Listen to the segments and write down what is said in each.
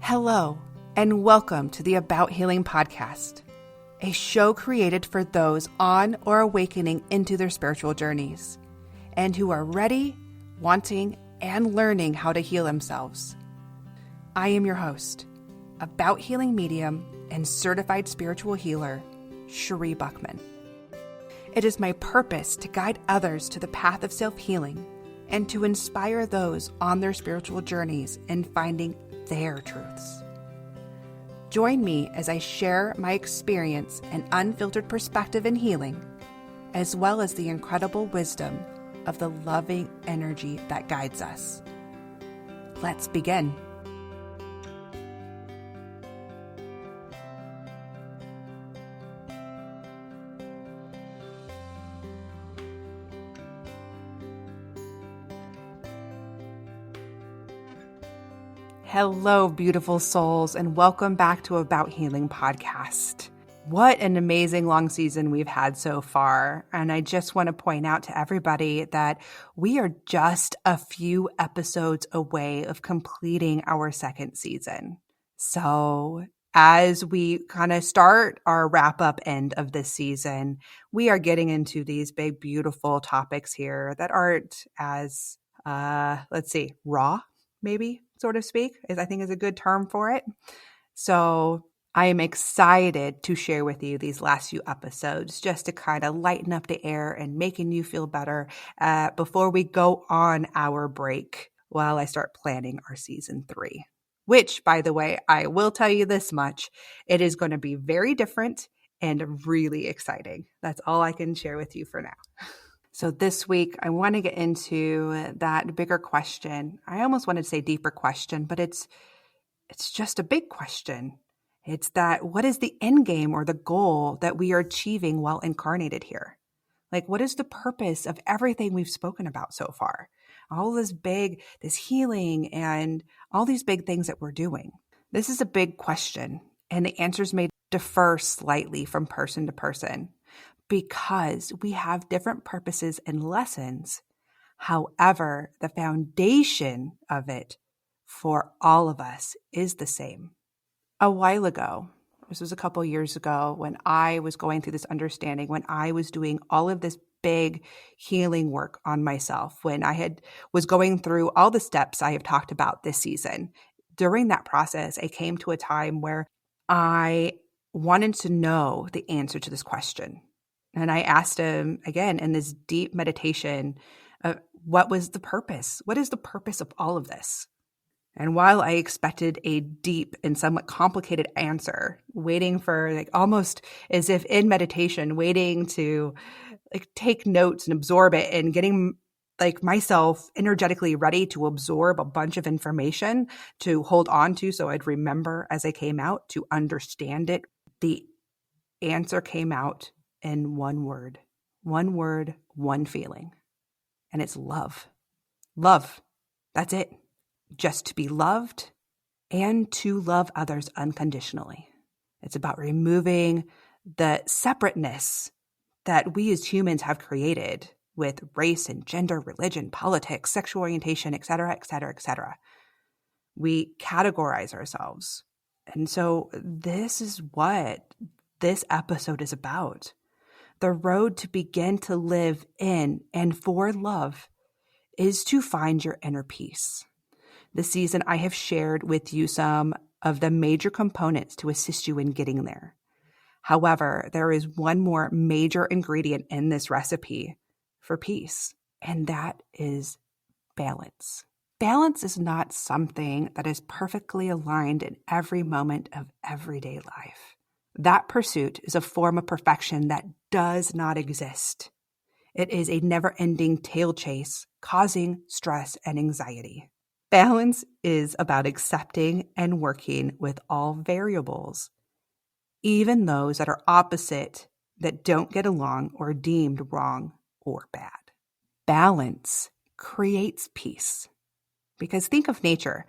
Hello, and welcome to the About Healing podcast, a show created for those on or awakening into their spiritual journeys, and who are ready, wanting, and learning how to heal themselves. I am your host, About Healing medium and certified spiritual healer, Cherie Buckman. It is my purpose to guide others to the path of self-healing and to inspire those on their spiritual journeys in finding their truths. Join me as I share my experience and unfiltered perspective in healing, as well as the incredible wisdom of the loving energy that guides us. Let's begin. Hello, beautiful souls, and welcome back to About Healing podcast. What an amazing long season we've had so far. And I just want to point out to everybody that we are just a few episodes away of completing our second season. So as we kind of start our wrap up end of this season, we are getting into these big, beautiful topics here that aren't as, raw, maybe, so to speak, I think is a good term for it. So I am excited to share with you these last few episodes just to kind of lighten up the air and making you feel better before we go on our break while I start planning our season 3. Which, by the way, I will tell you this much, it is going to be very different and really exciting. That's all I can share with you for now. So this week, I want to get into that bigger question. I almost wanted to say deeper question, but it's just a big question. It's that, what is the end game or the goal that we are achieving while incarnated here? Like, what is the purpose of everything we've spoken about so far? All this healing and all these big things that we're doing. This is a big question, and the answers may differ slightly from person to person, because we have different purposes and lessons. However, the foundation of it for all of us is the same. A while ago, this was a couple years ago, when I was going through this understanding, when I was doing all of this big healing work on myself, when I was going through all the steps I have talked about this season. During that process, I came to a time where I wanted to know the answer to this question. And I asked him again in this deep meditation, what was the purpose? What is the purpose of all of this? And while I expected a deep and somewhat complicated answer, waiting for almost as if in meditation, waiting to take notes and absorb it and getting myself energetically ready to absorb a bunch of information to hold on to so I'd remember as I came out to understand it, the answer came out in one word, one feeling. And it's love. Love. That's it. Just to be loved and to love others unconditionally. It's about removing the separateness that we as humans have created with race and gender, religion, politics, sexual orientation, et cetera, et cetera, et cetera. We categorize ourselves. And so this is what this episode is about. The road to begin to live in and for love is to find your inner peace. This season, I have shared with you some of the major components to assist you in getting there. However, there is one more major ingredient in this recipe for peace, and that is balance. Balance is not something that is perfectly aligned in every moment of everyday life. That pursuit is a form of perfection that does not exist. It is a never-ending tail chase, causing stress and anxiety. Balance is about accepting and working with all variables, even those that are opposite, that don't get along or are deemed wrong or bad. Balance creates peace. Because think of nature,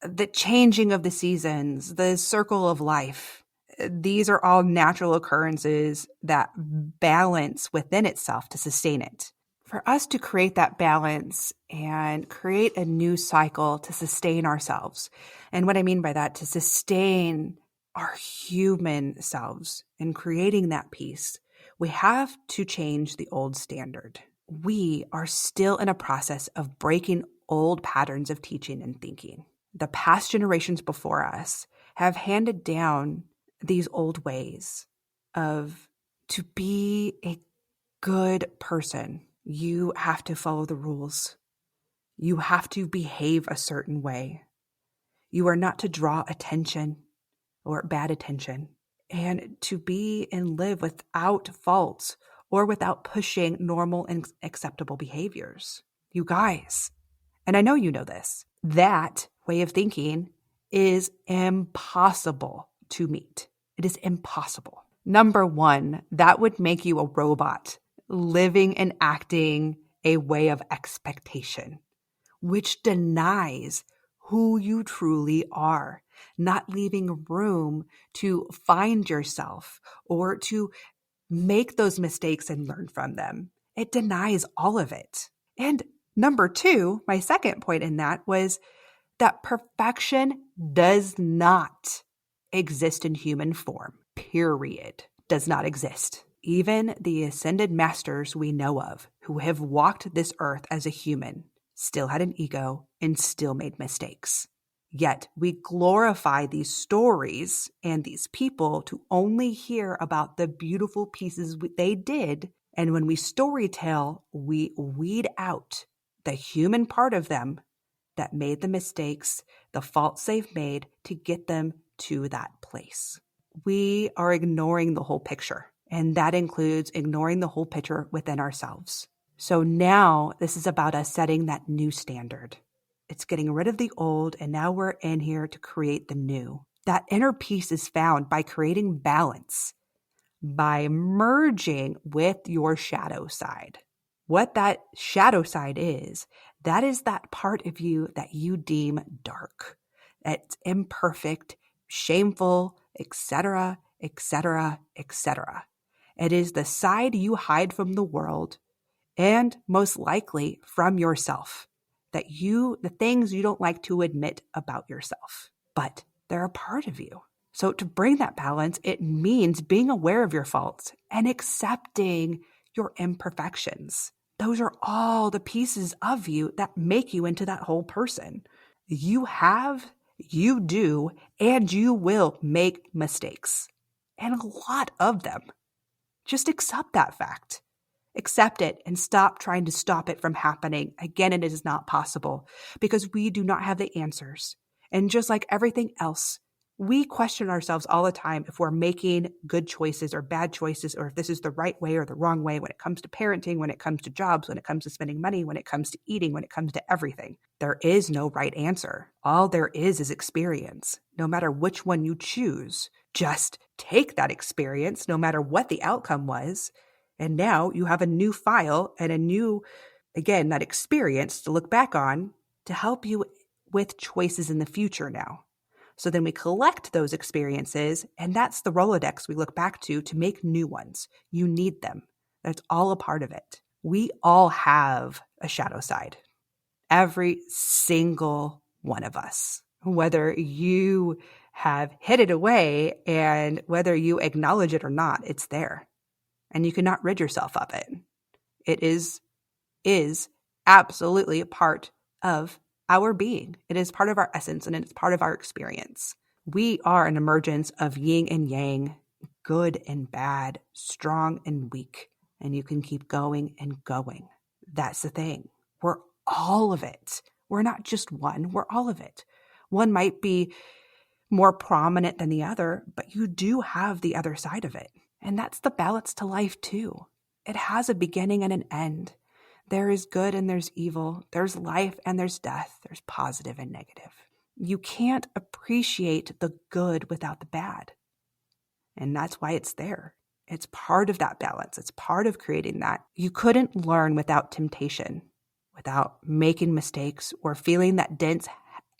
the changing of the seasons, the circle of life. These are all natural occurrences that balance within itself to sustain it. For us to create that balance and create a new cycle to sustain ourselves. And what I mean by that, to sustain our human selves and creating that peace, we have to change the old standard. We are still in a process of breaking old patterns of teaching and thinking. The past generations before us have handed down these old ways of to be a good person. You have to follow the rules. You have to behave a certain way. You are not to draw attention or bad attention, and to be and live without faults or without pushing normal and acceptable behaviors. You guys, and I know you know this, that way of thinking is impossible to meet. It is impossible. Number one, that would make you a robot living and acting a way of expectation, which denies who you truly are, not leaving room to find yourself or to make those mistakes and learn from them. It denies all of it. And number two, my second point in that was that perfection does not exist in human form, period. Does not exist. Even the ascended masters we know of who have walked this earth as a human still had an ego and still made mistakes. Yet we glorify these stories and these people to only hear about the beautiful pieces they did. And when we storytell, we weed out the human part of them that made the mistakes, the faults they've made to get them to that place. We are ignoring the whole picture, and that includes ignoring the whole picture within ourselves. So now this is about us setting that new standard. It's getting rid of the old, and now we're in here to create the new. That inner peace is found by creating balance, by merging with your shadow side. What that shadow side is, that is that part of you that you deem dark. It's imperfect, shameful, etc., etc., etc. It is the side you hide from the world and most likely from yourself, the things you don't like to admit about yourself, but they're a part of you. So to bring that balance, it means being aware of your faults and accepting your imperfections. Those are all the pieces of you that make you into that whole person. You do, and you will make mistakes, and a lot of them. Just accept that fact. Accept it and stop trying to stop it from happening. Again, it is not possible because we do not have the answers. And just like everything else, we question ourselves all the time if we're making good choices or bad choices, or if this is the right way or the wrong way when it comes to parenting, when it comes to jobs, when it comes to spending money, when it comes to eating, when it comes to everything. There is no right answer. All there is experience. No matter which one you choose, just take that experience, no matter what the outcome was. And now you have a new file and that experience to look back on to help you with choices in the future now. So then we collect those experiences, and that's the Rolodex we look back to make new ones. You need them. That's all a part of it. We all have a shadow side. Every single one of us. Whether you have hid it away and whether you acknowledge it or not, it's there. And you cannot rid yourself of it. It is absolutely a part of our being. It is part of our essence, and it's part of our experience. We are an emergence of yin and yang, good and bad, strong and weak, and you can keep going and going. That's the thing. We're all of it. We're not just one, we're all of it. One might be more prominent than the other, but you do have the other side of it. And that's the balance to life too. It has a beginning and an end. There is good and there's evil. There's life and there's death. There's positive and negative. You can't appreciate the good without the bad. And that's why it's there. It's part of that balance. It's part of creating that. You couldn't learn without temptation, without making mistakes or feeling that dense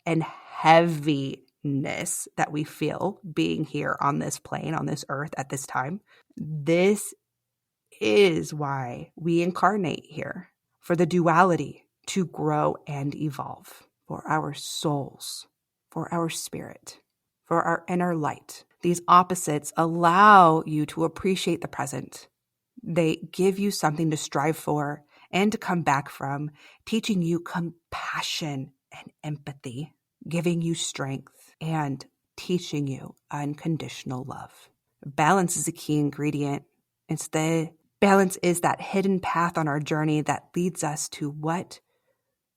and heaviness that we feel being here on this plane, on this earth at this time. This is why we incarnate here. for the duality to grow and evolve, for our souls, for our spirit, for our inner light. These opposites allow you to appreciate the present. They give you something to strive for and to come back from, teaching you compassion and empathy, giving you strength, and teaching you unconditional love. Balance is a key ingredient. Balance is that hidden path on our journey that leads us to what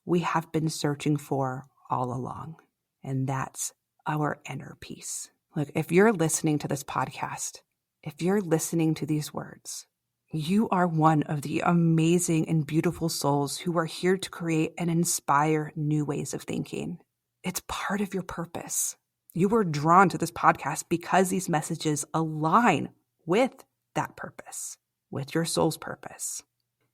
we have been searching for all along. And that's our inner peace. Look, if you're listening to this podcast, if you're listening to these words, you are one of the amazing and beautiful souls who are here to create and inspire new ways of thinking. It's part of your purpose. You were drawn to this podcast because these messages align with that purpose, with your soul's purpose.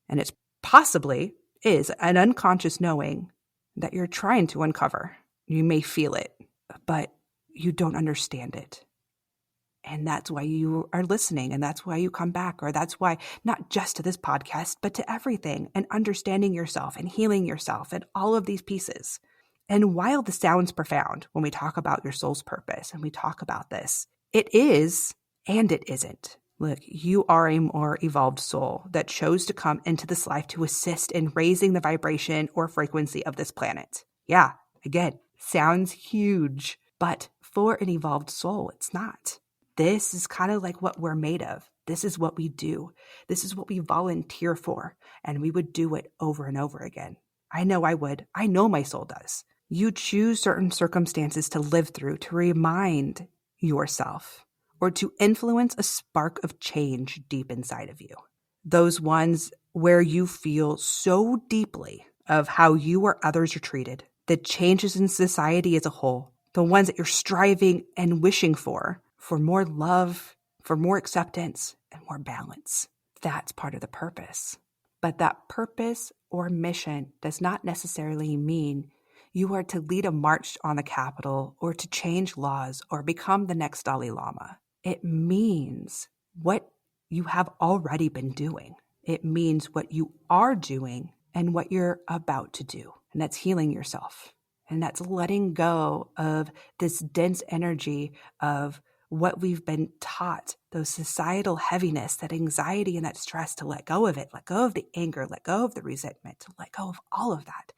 And it's possibly is an unconscious knowing that you're trying to uncover. You may feel it, but you don't understand it. And that's why you are listening, and that's why you come back, or that's why not just to this podcast, but to everything, and understanding yourself and healing yourself and all of these pieces. And while this sounds profound when we talk about your soul's purpose and we talk about this, it is and it isn't. Look, you are a more evolved soul that chose to come into this life to assist in raising the vibration or frequency of this planet. Yeah, again, sounds huge, but for an evolved soul, it's not. This is kind of like what we're made of. This is what we do. This is what we volunteer for. And we would do it over and over again. I know I would. I know my soul does. You choose certain circumstances to live through to remind yourself or to influence a spark of change deep inside of you. Those ones where you feel so deeply of how you or others are treated, the changes in society as a whole, the ones that you're striving and wishing for more love, for more acceptance, and more balance. That's part of the purpose. But that purpose or mission does not necessarily mean you are to lead a march on the Capitol or to change laws or become the next Dalai Lama. It means what you have already been doing. It means what you are doing and what you're about to do. And that's healing yourself. And that's letting go of this dense energy of what we've been taught, those societal heaviness, that anxiety and that stress, to let go of it, let go of the anger, let go of the resentment, to let go of all of that,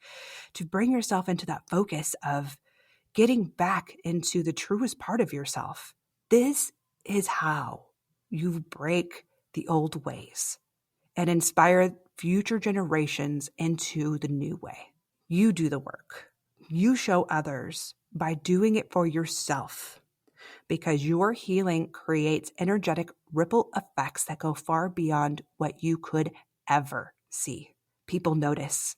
to bring yourself into that focus of getting back into the truest part of yourself. This is how you break the old ways and inspire future generations into the new way. You do the work. You show others by doing it for yourself, because your healing creates energetic ripple effects that go far beyond what you could ever see. People notice,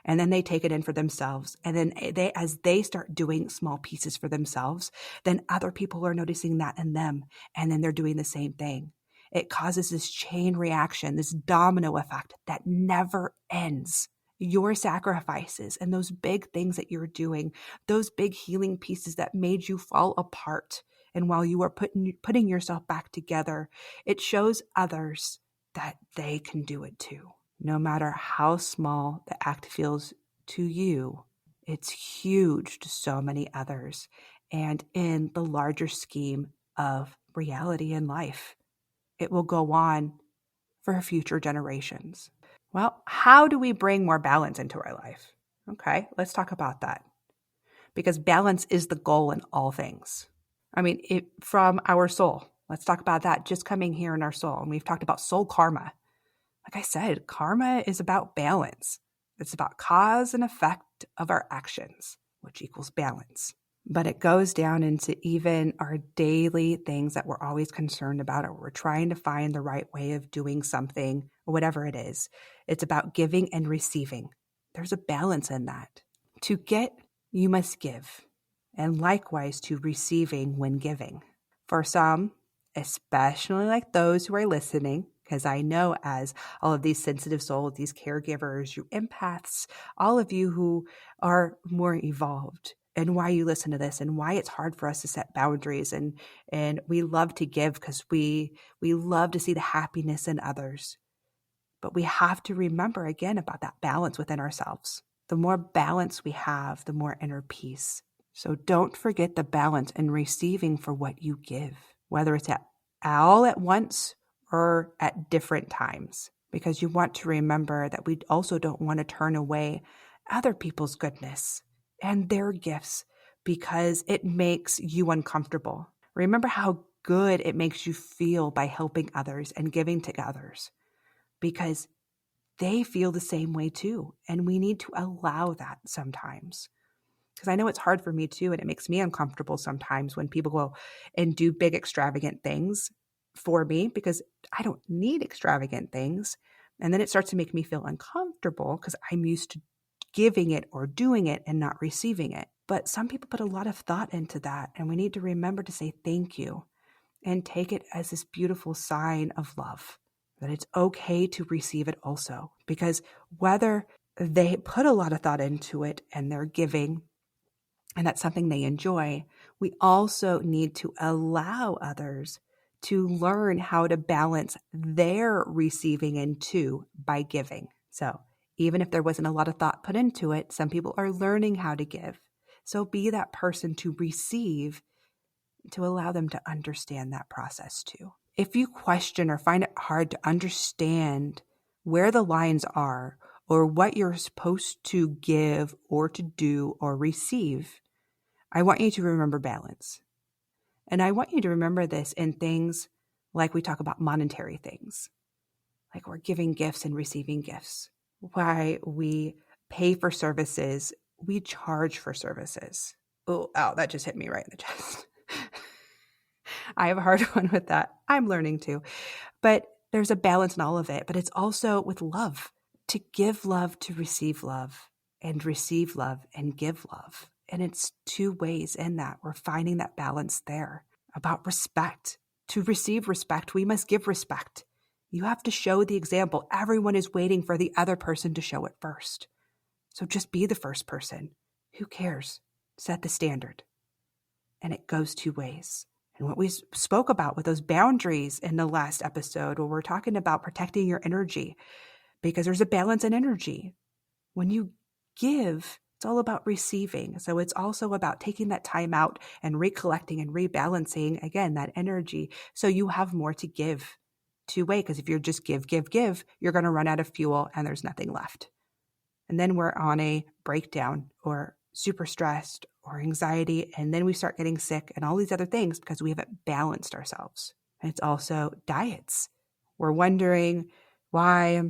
and then they take it in for themselves. And then as they start doing small pieces for themselves, then other people are noticing that in them, and then they're doing the same thing. It causes this chain reaction, this domino effect that never ends. Your sacrifices and those big things that you're doing, those big healing pieces that made you fall apart, and while you are putting yourself back together, it shows others that they can do it too. No matter how small the act feels to you, it's huge to so many others. And in the larger scheme of reality and life, it will go on for future generations. Well, how do we bring more balance into our life? Okay, let's talk about that. Because balance is the goal in all things. I mean, from our soul. Let's talk about that just coming here in our soul. And we've talked about soul karma. Like I said, karma is about balance. It's about cause and effect of our actions, which equals balance. But it goes down into even our daily things that we're always concerned about, or we're trying to find the right way of doing something, or whatever it is. It's about giving and receiving. There's a balance in that. To get, you must give. And likewise to receiving when giving. For some, especially like those who are listening, because I know as all of these sensitive souls, these caregivers, you empaths, all of you who are more evolved, and why you listen to this and why it's hard for us to set boundaries. And we love to give because we love to see the happiness in others. But we have to remember again about that balance within ourselves. The more balance we have, the more inner peace. So don't forget the balance in receiving for what you give, whether it's all at once or at different times, because you want to remember that we also don't want to turn away other people's goodness and their gifts because it makes you uncomfortable. Remember how good it makes you feel by helping others and giving to others, because they feel the same way too. And we need to allow that sometimes. Because I know it's hard for me too, and it makes me uncomfortable sometimes when people go and do big extravagant things for me, because I don't need extravagant things. And then it starts to make me feel uncomfortable because I'm used to giving it or doing it and not receiving it. But some people put a lot of thought into that, and we need to remember to say thank you and take it as this beautiful sign of love, that it's okay to receive it also. Because whether they put a lot of thought into it and they're giving, and that's something they enjoy, we also need to allow others to learn how to balance their receiving in too by giving. So even if there wasn't a lot of thought put into it, some people are learning how to give. So be that person to receive, to allow them to understand that process too. If you question or find it hard to understand where the lines are or what you're supposed to give or to do or receive, I want you to remember balance. And I want you to remember this in things like we talk about monetary things, like we're giving gifts and receiving gifts. Why we pay for services, we charge for services. Oh, ow, that just hit me right in the chest. I have a hard one with that. I'm learning too. But there's a balance in all of it. But it's also with love, to give love, to receive love, and receive love and give love. And it's two ways in that. We're finding that balance there. About respect. To receive respect, we must give respect. You have to show the example. Everyone is waiting for the other person to show it first. So just be the first person. Who cares? Set the standard. And it goes two ways. And what we spoke about with those boundaries in the last episode, where we're talking about protecting your energy, because there's a balance in energy. When you give, it's all about receiving. So it's also about taking that time out and recollecting and rebalancing, again, that energy, so you have more to give two-way. Because if you're just give, you're going to run out of fuel and there's nothing left. And then we're on a breakdown or super stressed or anxiety, and then we start getting sick and all these other things because we haven't balanced ourselves. And it's also diets. We're wondering why.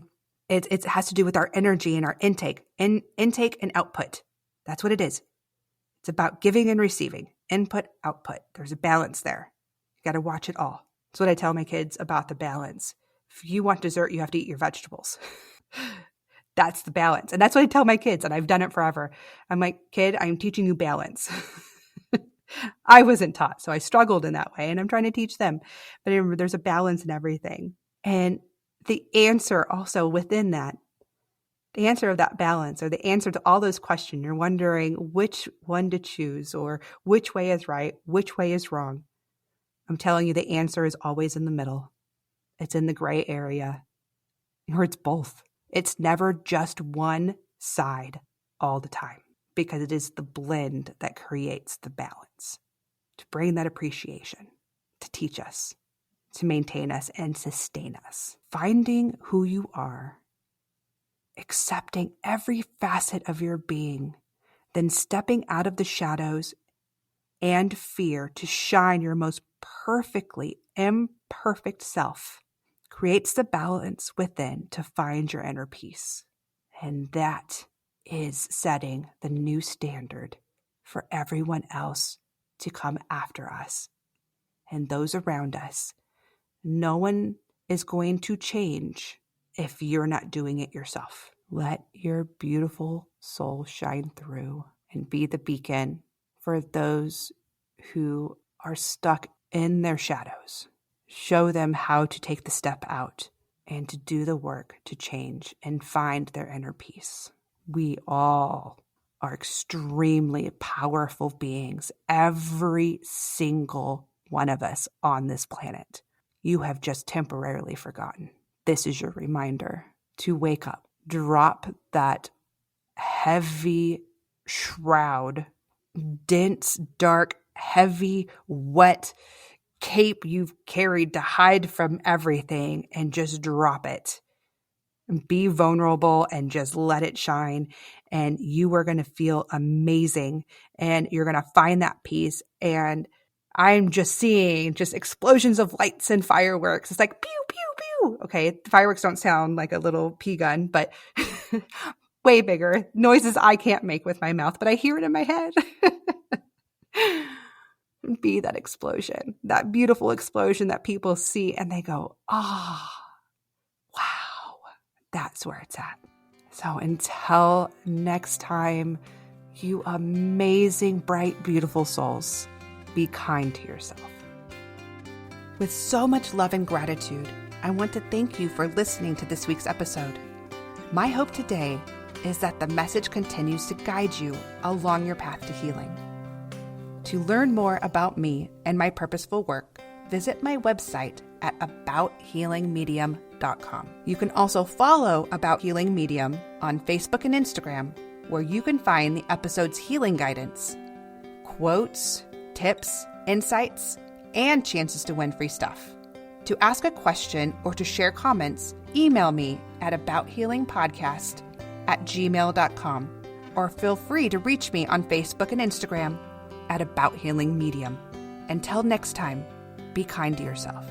It has to do with our energy and our intake and output. That's what it is. It's about giving and receiving, input, output. There's a balance there. You got to watch it all. That's what I tell my kids about the balance. If you want dessert, you have to eat your vegetables. That's the balance. And that's what I tell my kids, and I've done it forever. I'm like, kid, I'm teaching you balance. I wasn't taught, so I struggled in that way, and I'm trying to teach them. But remember, there's a balance in everything. And the answer also within that, the answer of that balance, or the answer to all those questions, you're wondering which one to choose or which way is right, which way is wrong. I'm telling you, the answer is always in the middle. It's in the gray area, or it's both. It's never just one side all the time, because it is the blend that creates the balance, to bring that appreciation, to teach us, to maintain us and sustain us. Finding who you are, accepting every facet of your being, then stepping out of the shadows and fear to shine your most perfectly imperfect self, creates the balance within to find your inner peace. And that is setting the new standard for everyone else to come after us and those around us. No one is going to change if you're not doing it yourself. Let your beautiful soul shine through and be the beacon for those who are stuck in their shadows. Show them how to take the step out and to do the work to change and find their inner peace. We all are extremely powerful beings, every single one of us on this planet. You have just temporarily forgotten. This is your reminder to wake up. Drop that heavy shroud, dense, dark, heavy, wet cape you've carried to hide from everything, and just drop it. Be vulnerable and just let it shine. And you are going to feel amazing, and you're going to find that peace. And I'm just seeing just explosions of lights and fireworks. It's like pew, pew, pew. Okay, fireworks don't sound like a little pea gun, but way bigger. Noises I can't make with my mouth, but I hear it in my head. Be that explosion, that beautiful explosion that people see and they go, oh, wow, that's where it's at. So until next time, you amazing, bright, beautiful souls, be kind to yourself. With so much love and gratitude, I want to thank you for listening to this week's episode. My hope today is that the message continues to guide you along your path to healing. To learn more about me and my purposeful work, visit my website at abouthealingmedium.com. You can also follow About Healing Medium on Facebook and Instagram, where you can find the episode's healing guidance, quotes, tips, insights, and chances to win free stuff. To ask a question or to share comments, email me at abouthealingpodcast@gmail.com, or feel free to reach me on Facebook and Instagram at About Healing Medium. Until next time, be kind to yourself.